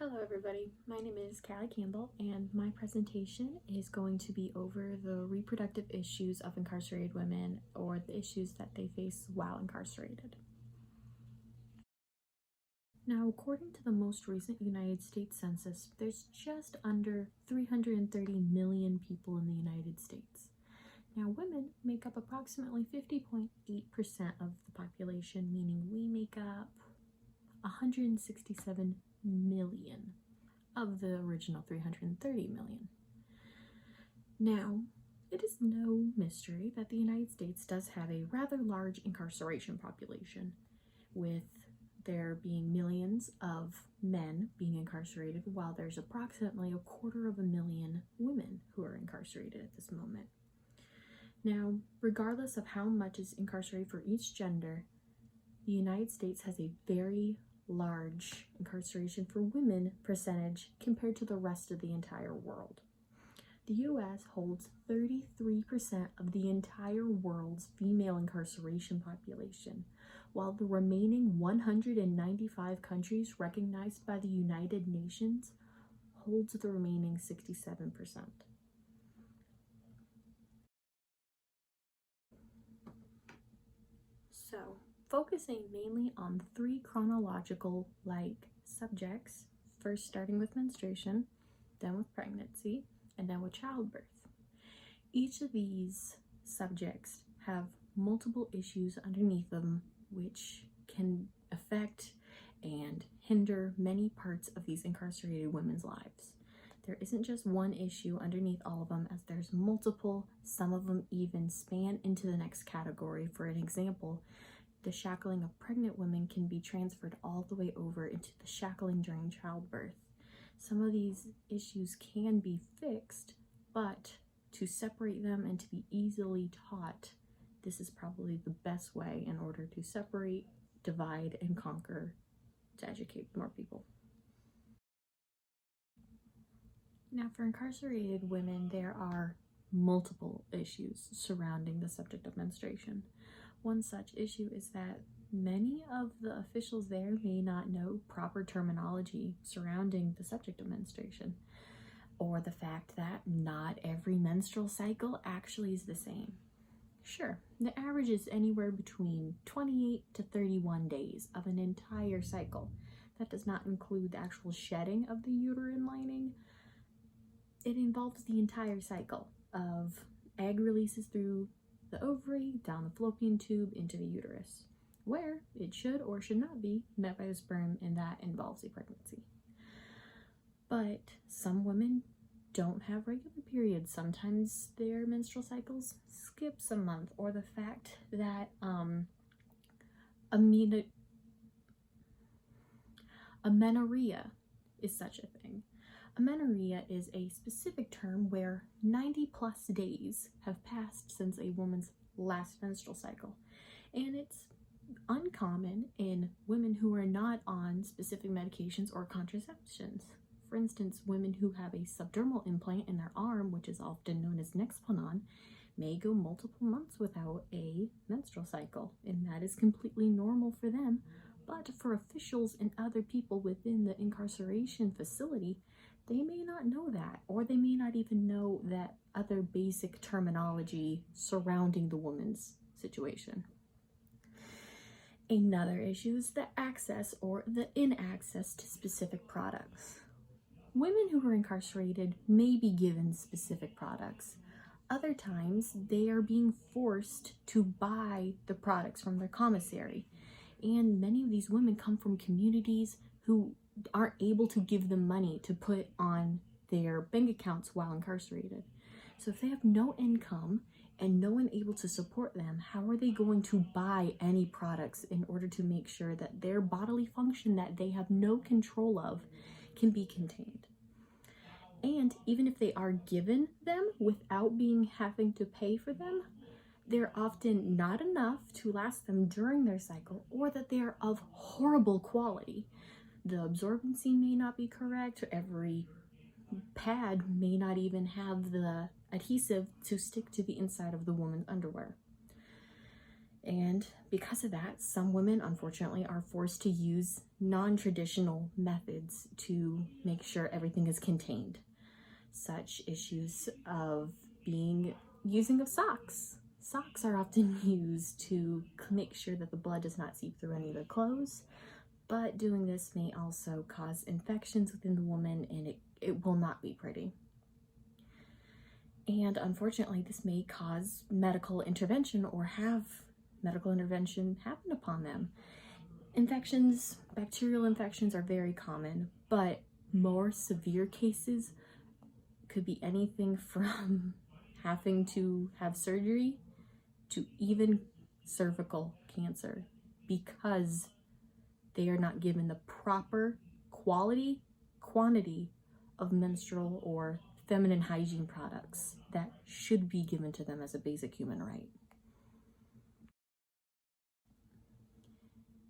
Hello everybody, my name is Callie Campbell and my presentation is going to be over the reproductive issues of incarcerated women or the issues that they face while incarcerated. Now, according to the most recent United States Census, there's just under 330 million people in the United States. Now, women make up approximately 50.8% of the population, meaning we make up 167 million of the original 330 million. Now, it is no mystery that the United States does have a rather large incarceration population, with there being millions of men being incarcerated, while there's approximately 250,000 women who are incarcerated at this moment. Now, regardless of how much is incarcerated for each gender, the United States has a very large incarceration for women percentage compared to the rest of the entire world. The US holds 33% of the entire world's female incarceration population, while the remaining 195 countries recognized by the United Nations holds the remaining 67%. So, focusing mainly on three chronological subjects, first starting with menstruation, then with pregnancy, and then with childbirth. Each of these subjects have multiple issues underneath them which can affect and hinder many parts of these incarcerated women's lives. There isn't just one issue underneath all of them, as there's multiple. Some of them even span into the next category. For an example, the shackling of pregnant women can be transferred all the way over into the shackling during childbirth. Some of these issues can be fixed, but to separate them and to be easily taught, this is probably the best way in order to separate, divide, and conquer to educate more people. Now, for incarcerated women, there are multiple issues surrounding the subject of menstruation. One such issue is that many of the officials there may not know proper terminology surrounding the subject of menstruation, or the fact that not every menstrual cycle actually is the same. Sure, the average is anywhere between 28 to 31 days of an entire cycle. That does not include the actual shedding of the uterine lining. It involves the entire cycle of egg releases through the ovary, down the fallopian tube, into the uterus, where it should or should not be met by the sperm, and that involves a pregnancy. But some women don't have regular periods. Sometimes their menstrual cycles skips a month, or the fact that amenorrhea is such a thing. Amenorrhea is a specific term where 90 plus days have passed since a woman's last menstrual cycle, and it's uncommon in women who are not on specific medications or contraceptions. For instance, women who have a subdermal implant in their arm, which is often known as Nexplanon, may go multiple months without a menstrual cycle, and that is completely normal for them. But for officials and other people within the incarceration facility, they may not know that, or they may not even know that other basic terminology surrounding the woman's situation. Another issue is the access or the inaccess to specific products. Women who are incarcerated may be given specific products. Other times, they are being forced to buy the products from their commissary. And many of these women come from communities who aren't able to give them money to put on their bank accounts while incarcerated. So if they have no income and no one able to support them, how are they going to buy any products in order to make sure that their bodily function that they have no control of can be contained? And even if they are given them without having to pay for them, they're often not enough to last them during their cycle, or that they are of horrible quality. The absorbency may not be correct, or every pad may not even have the adhesive to stick to the inside of the woman's underwear. And because of that, some women, unfortunately, are forced to use non-traditional methods to make sure everything is contained. Such issues of using of socks. Socks are often used to make sure that the blood does not seep through any of their clothes, but doing this may also cause infections within the woman, and it will not be pretty. And unfortunately, this may cause medical intervention or have medical intervention happen upon them. Infections, bacterial infections are very common, but more severe cases could be anything from having to have surgery to even cervical cancer, because they are not given the proper quantity of menstrual or feminine hygiene products that should be given to them as a basic human right.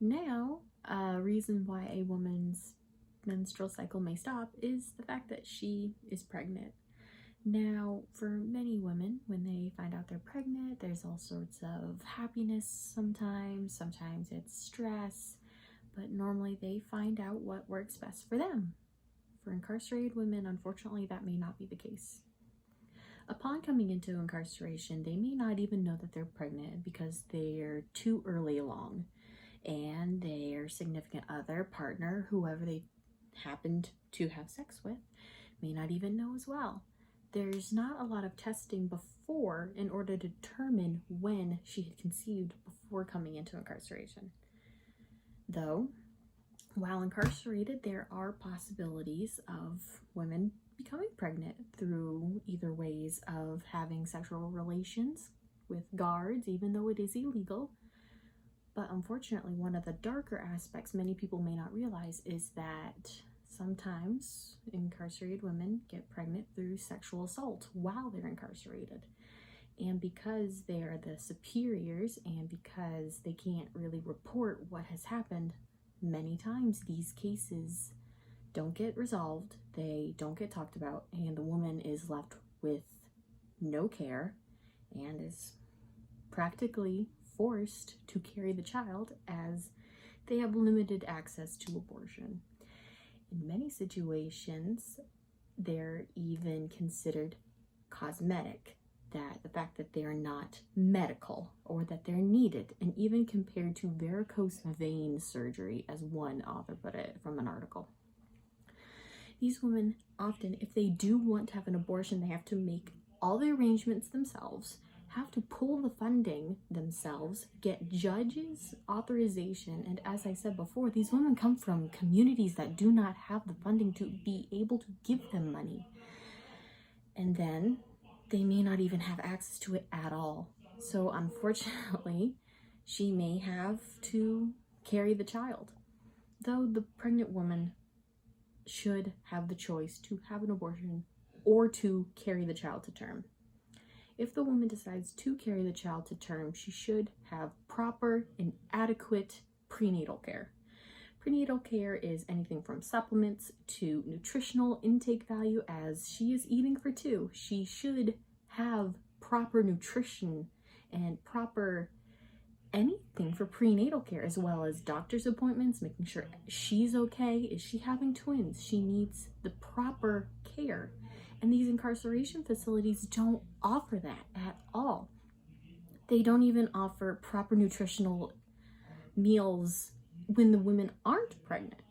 Now, a reason why a woman's menstrual cycle may stop is the fact that she is pregnant. Now, for many women, when they find out they're pregnant, there's all sorts of happiness sometimes it's stress, but normally they find out what works best for them. For incarcerated women, unfortunately, that may not be the case. Upon coming into incarceration, they may not even know that they're pregnant because they're too early along, and their significant other, partner, whoever they happened to have sex with, may not even know as well. There's not a lot of testing before in order to determine when she had conceived before coming into incarceration. Though, while incarcerated, there are possibilities of women becoming pregnant through either ways of having sexual relations with guards, even though it is illegal. But unfortunately, one of the darker aspects many people may not realize is that sometimes incarcerated women get pregnant through sexual assault while they're incarcerated. And because they are the superiors and because they can't really report what has happened, many times these cases don't get resolved, they don't get talked about, and the woman is left with no care and is practically forced to carry the child as they have limited access to abortion. In many situations, they're even considered cosmetic, that the fact that they are not medical or that they're needed, and even compared to varicose vein surgery, as one author put it from an article. These women often, if they do want to have an abortion, they have to make all the arrangements themselves, have to pull the funding themselves, get judges' authorization, and as I said before, these women come from communities that do not have the funding to be able to give them money. And then they may not even have access to it at all. So unfortunately, she may have to carry the child. Though the pregnant woman should have the choice to have an abortion or to carry the child to term. If the woman decides to carry the child to term, she should have proper and adequate prenatal care. Prenatal care is anything from supplements to nutritional intake value, as she is eating for two. She should have proper nutrition and proper anything for prenatal care, as well as doctor's appointments, making sure she's okay. Is she having twins? She needs the proper care. And these incarceration facilities don't offer that at all. They don't even offer proper nutritional meals when the women aren't pregnant,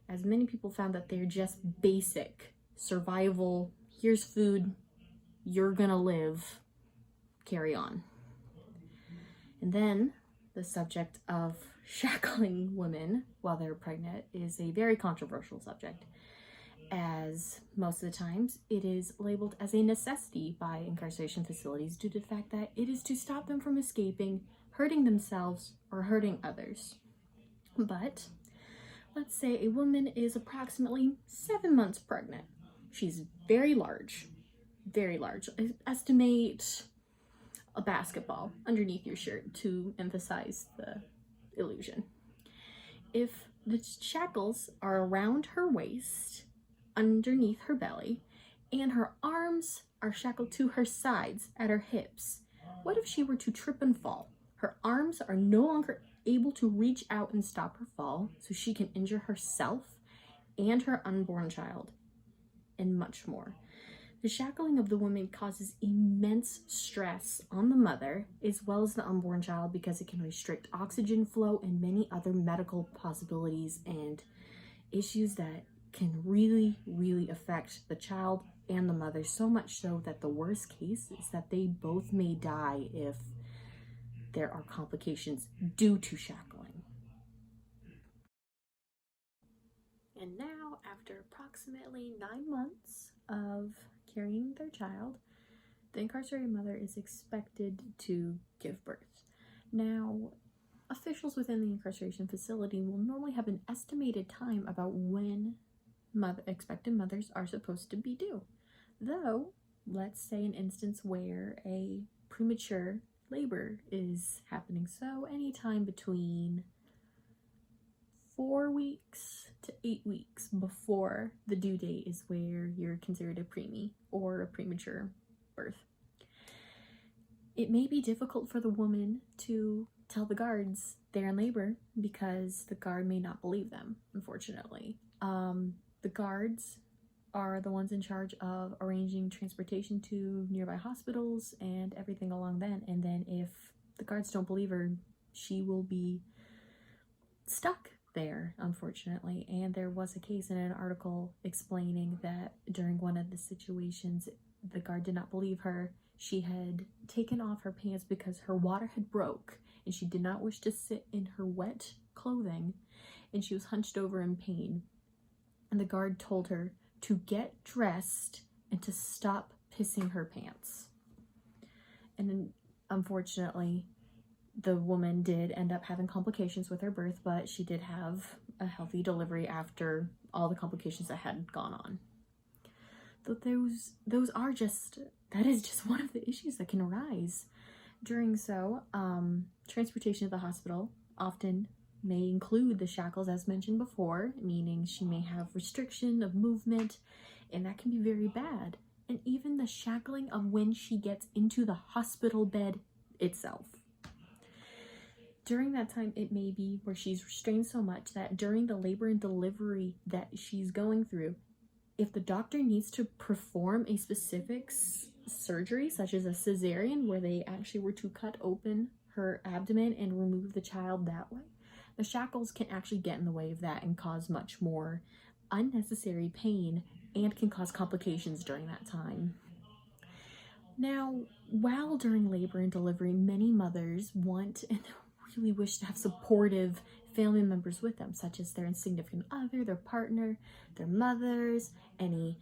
as many people found that they're just basic survival. Here's food, you're gonna live, carry on. And then the subject of shackling women while they're pregnant is a very controversial subject, as most of the times it is labeled as a necessity by incarceration facilities due to the fact that it is to stop them from escaping, hurting themselves, or hurting others. But let's say a woman is approximately 7 months pregnant. She's very large. Estimate a basketball underneath your shirt to emphasize the illusion. If the shackles are around her waist, underneath her belly, and her arms are shackled to her sides at her hips, what if she were to trip and fall? Her arms are no longer able to reach out and stop her fall, so she can injure herself and her unborn child, and much more. The shackling of the woman causes immense stress on the mother as well as the unborn child because it can restrict oxygen flow and many other medical possibilities and issues that can really, really affect the child and the mother, so much so that the worst case is that they both may die if there are complications due to shackling. And now, after approximately 9 months of carrying their child, the incarcerated mother is expected to give birth. Now, officials within the incarceration facility will normally have an estimated time about when expected mothers are supposed to be due. Though, let's say an instance where a premature labor is happening, so anytime between 4 weeks to 8 weeks before the due date is where you're considered a preemie or a premature birth. It may be difficult for the woman to tell the guards they're in labor because the guard may not believe them, unfortunately. The guards are the ones in charge of arranging transportation to nearby hospitals and everything along that. And then if the guards don't believe her, she will be stuck there, unfortunately. And there was a case in an article explaining that during one of the situations, the guard did not believe her. She had taken off her pants because her water had broke and she did not wish to sit in her wet clothing, and she was hunched over in pain. And the guard told her to get dressed and to stop pissing her pants. And unfortunately, the woman did end up having complications with her birth, but she did have a healthy delivery after all the complications that had gone on. But that is just one of the issues that can arise during transportation to the hospital often may include the shackles as mentioned before, meaning she may have restriction of movement, and that can be very bad. And even the shackling of when she gets into the hospital bed itself. During that time, it may be where she's restrained so much that during the labor and delivery that she's going through, if the doctor needs to perform a specific surgery, such as a cesarean, where they actually were to cut open her abdomen and remove the child that way, the shackles can actually get in the way of that and cause much more unnecessary pain and can cause complications during that time. Now, while during labor and delivery, many mothers want and really wish to have supportive family members with them, such as their significant other, their partner, their mothers, any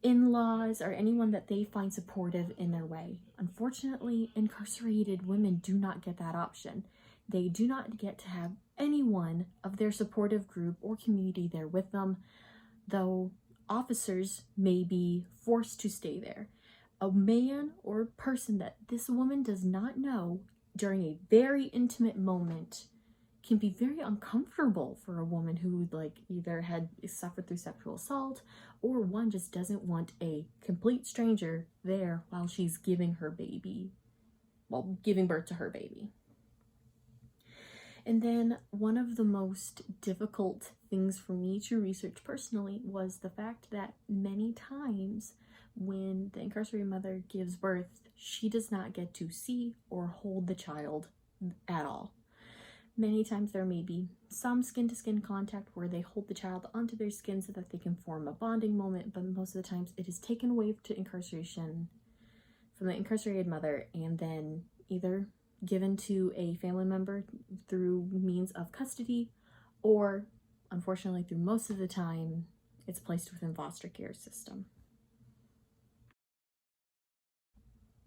in-laws, or anyone that they find supportive in their way. Unfortunately, incarcerated women do not get that option. They do not get to have anyone of their supportive group or community there with them, though officers may be forced to stay there. A man or person that this woman does not know during a very intimate moment can be very uncomfortable for a woman who either had suffered through sexual assault, or one just doesn't want a complete stranger there while she's giving birth to her baby. And then one of the most difficult things for me to research personally was the fact that many times when the incarcerated mother gives birth, she does not get to see or hold the child at all. Many times there may be some skin-to-skin contact where they hold the child onto their skin so that they can form a bonding moment, but most of the times it is taken away to incarceration from the incarcerated mother and then either given to a family member through means of custody, or unfortunately through most of the time it's placed within foster care system.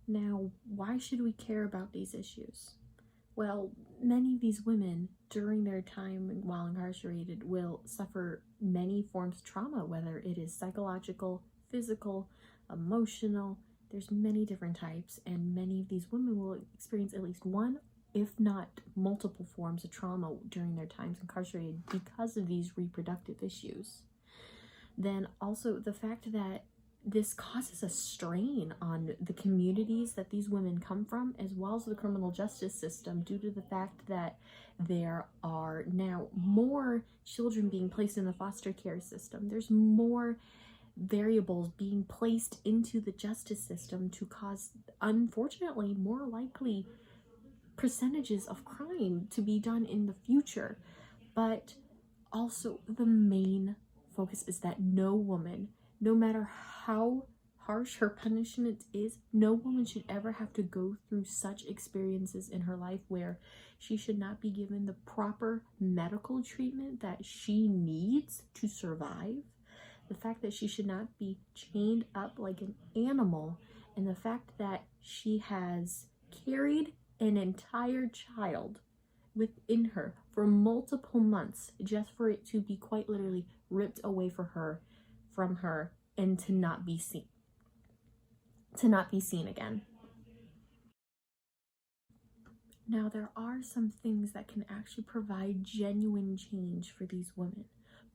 Now, why should we care about these issues? Well, many of these women during their time while incarcerated will suffer many forms of trauma, whether it is psychological, physical, emotional. There's many different types, and many of these women will experience at least one, if not multiple forms of trauma during their times incarcerated because of these reproductive issues. Then also the fact that this causes a strain on the communities that these women come from, as well as the criminal justice system, due to the fact that there are now more children being placed in the foster care system. There's more variables being placed into the justice system to cause, unfortunately, more likely percentages of crime to be done in the future. But also, the main focus is that no woman, no matter how harsh her punishment is, no woman should ever have to go through such experiences in her life where she should not be given the proper medical treatment that she needs to survive. The fact that she should not be chained up like an animal, and the fact that she has carried an entire child within her for multiple months just for it to be quite literally ripped away from her and to not be seen again. Now, there are some things that can actually provide genuine change for these women.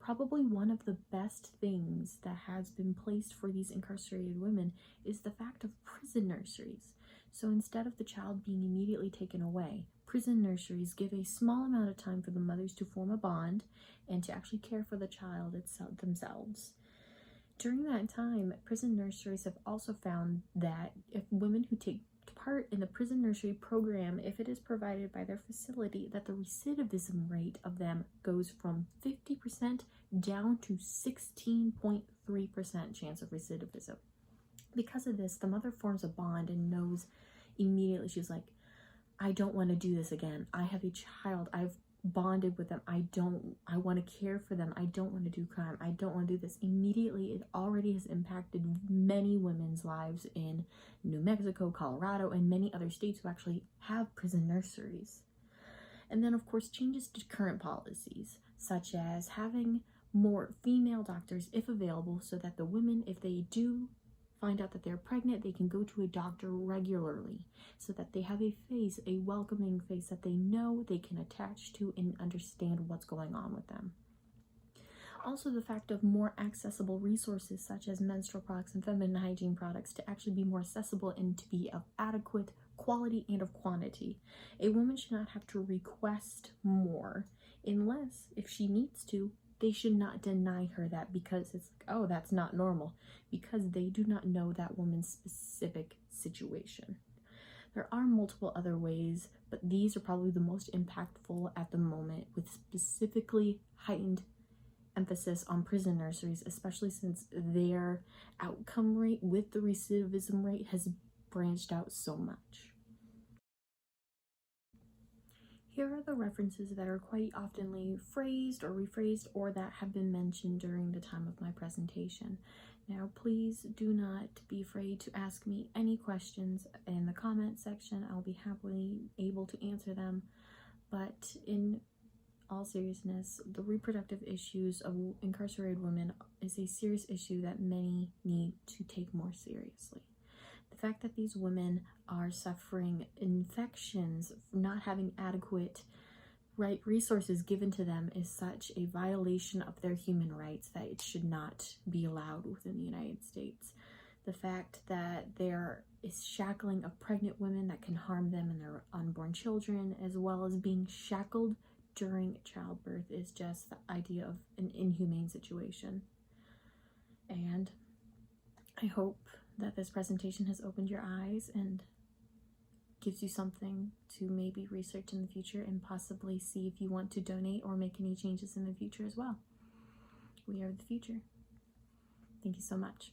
Probably one of the best things that has been placed for these incarcerated women is the fact of prison nurseries. So instead of the child being immediately taken away, prison nurseries give a small amount of time for the mothers to form a bond and to actually care for the child themselves. During that time, prison nurseries have also found that if women who take part in the prison nursery program, if it is provided by their facility, that the recidivism rate of them goes from 50% down to 16.3% chance of recidivism. Because of this, the mother forms a bond and knows immediately, she's like, I don't want to do this again. I have a child. I've bonded with them. I want to care for them. I don't want to do crime. I don't want to do this. Immediately, it already has impacted many women's lives in New Mexico, Colorado, and many other states who actually have prison nurseries. And then, of course, changes to current policies, such as having more female doctors if available, so that the women, if they do find out that they're pregnant, they can go to a doctor regularly, so that they have a face, a welcoming face that they know they can attach to and understand what's going on with them. Also, the fact of more accessible resources such as menstrual products and feminine hygiene products to actually be more accessible and to be of adequate quality and of quantity. A woman should not have to request more unless, if she needs to, they should not deny her that because it's like, oh, that's not normal, because they do not know that woman's specific situation. There are multiple other ways, but these are probably the most impactful at the moment, with specifically heightened emphasis on prison nurseries, especially since their outcome rate with the recidivism rate has branched out so much. Here are the references that are quite oftenly phrased or rephrased or that have been mentioned during the time of my presentation. Now, please do not be afraid to ask me any questions in the comment section. I'll be happily able to answer them. But in all seriousness, the reproductive issues of incarcerated women is a serious issue that many need to take more seriously. The fact that these women are suffering infections, not having adequate resources given to them is such a violation of their human rights that it should not be allowed within the United States. The fact that there is shackling of pregnant women that can harm them and their unborn children, as well as being shackled during childbirth, is just the idea of an inhumane situation. And I hope that this presentation has opened your eyes and gives you something to maybe research in the future and possibly see if you want to donate or make any changes in the future as well. We are the future. Thank you so much.